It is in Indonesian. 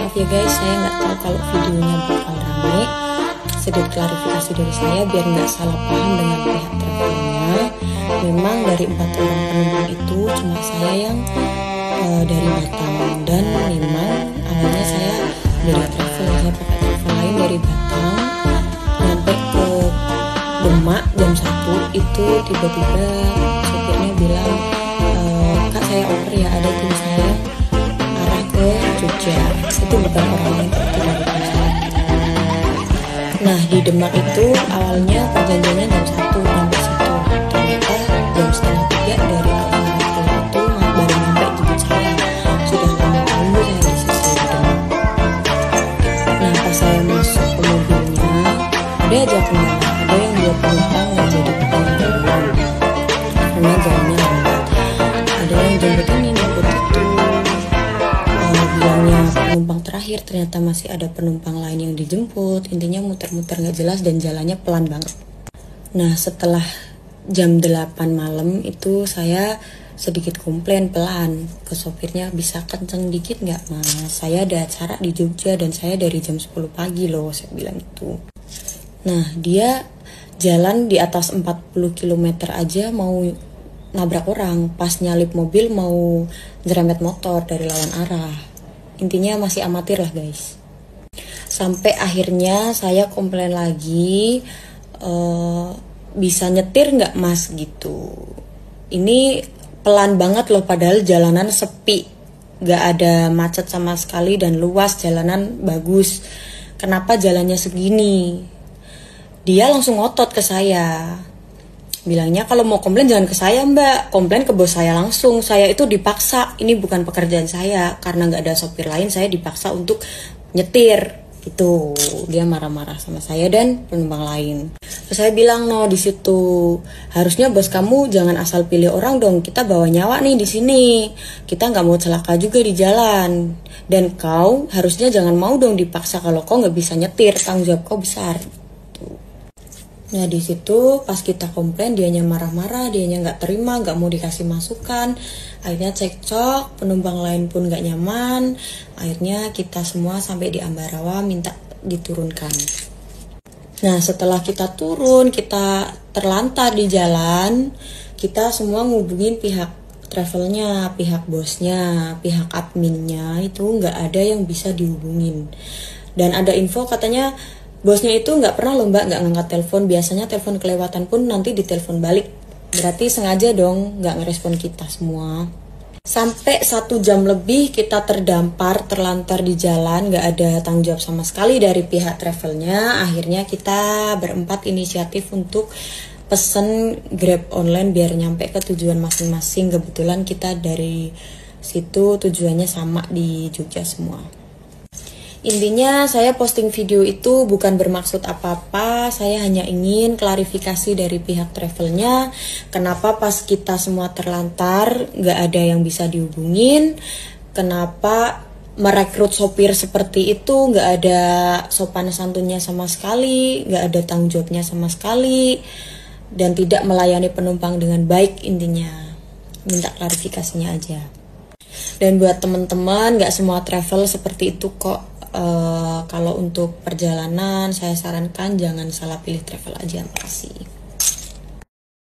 maaf ya guys, saya nggak tahu kalau videonya bakal rame. Sedikit klarifikasi dari saya biar nggak salah paham dengan pihak travelnya. Memang dari 4 orang penumpang itu cuma saya yang dari Batam, dan memang awalnya saya beli travel, saya pakai travel lain dari Batam. Nyampe ke Demak jam 1 itu tiba-tiba sopirnya bilang, "Kak, saya oper ya, ada tim saya arah ke Jogja." Itu bukan orang yang dari pesawat. Nah, di Demak itu awalnya perjanjiannya jam 1 sampai situ. Ternyata jam setengah 3 dari Alfa itu baru nyampe jemput saya. Sudah lama tunggu saya di situ di Demak. Nah, pas saya masuk ke mobilnya, ada aja kendala. Ada yang dua penumpang nggak jadi pegang duluan karena jalannya lambat. Ada yang jemput ini, jemput itu. Bilangnya penumpang terakhir, ternyata masih ada penumpang lain yang dijemput. Intinya muter-muter nggak jelas dan jalannya pelan banget. Nah, setelah jam 8 malam itu saya sedikit komplain pelan ke sopirnya, "Bisa kenceng dikit nggak mas? Saya ada acara di Jogja dan saya dari jam 10 pagi loh," saya bilang itu. Nah, dia jalan di atas 40 km aja mau nabrak orang, pas nyalip mobil mau nyerempet motor dari lawan arah. Intinya masih amatir lah guys. Sampai akhirnya saya komplain lagi, "Bisa nyetir nggak mas gitu? Ini pelan banget loh, padahal jalanan sepi, nggak ada macet sama sekali dan luas, jalanan bagus. Kenapa jalannya segini?" Dia langsung ngotot ke saya. Bilangnya, "Kalau mau komplain jangan ke saya mbak, komplain ke bos saya langsung. Saya itu dipaksa, ini bukan pekerjaan saya. Karena nggak ada sopir lain, saya dipaksa untuk nyetir." Gitu. Dia marah-marah sama saya dan penumpang lain. Terus saya bilang, "No, di situ harusnya bos kamu jangan asal pilih orang dong. Kita bawa nyawa nih di sini. Kita nggak mau celaka juga di jalan. Dan kau harusnya jangan mau dong dipaksa kalau kau nggak bisa nyetir. Tanggung jawab kau besar." Nah, di situ pas kita komplain, dianya marah-marah, dianya nggak terima, nggak mau dikasih masukan. Akhirnya cekcok, penumpang lain pun nggak nyaman. Akhirnya kita semua sampai di Ambarawa minta diturunkan. Nah, setelah kita turun, kita terlantar di jalan, kita semua ngubungin pihak travelnya, pihak bosnya, pihak adminnya, itu nggak ada yang bisa dihubungin. Dan ada info katanya bosnya itu nggak pernah loh mbak, nggak ngangkat telepon. Biasanya telepon kelewatan pun nanti ditelepon balik. Berarti sengaja dong nggak ngerespon kita semua. Sampai 1 jam lebih kita terdampar, terlantar di jalan, nggak ada tanggung jawab sama sekali dari pihak travelnya. Akhirnya kita berempat inisiatif untuk pesen Grab online biar nyampe ke tujuan masing-masing. Kebetulan kita dari situ tujuannya sama di Jogja semua. Intinya saya posting video itu bukan bermaksud apa-apa, saya hanya ingin klarifikasi dari pihak travelnya, kenapa pas kita semua terlantar gak ada yang bisa dihubungin, kenapa merekrut sopir seperti itu gak ada sopan santunnya sama sekali, gak ada tanggung jawabnya sama sekali, dan tidak melayani penumpang dengan baik. Intinya minta klarifikasinya aja. Dan buat teman-teman, gak semua travel seperti itu kok. Kalau untuk perjalanan saya sarankan jangan salah pilih travel aja. Makasih.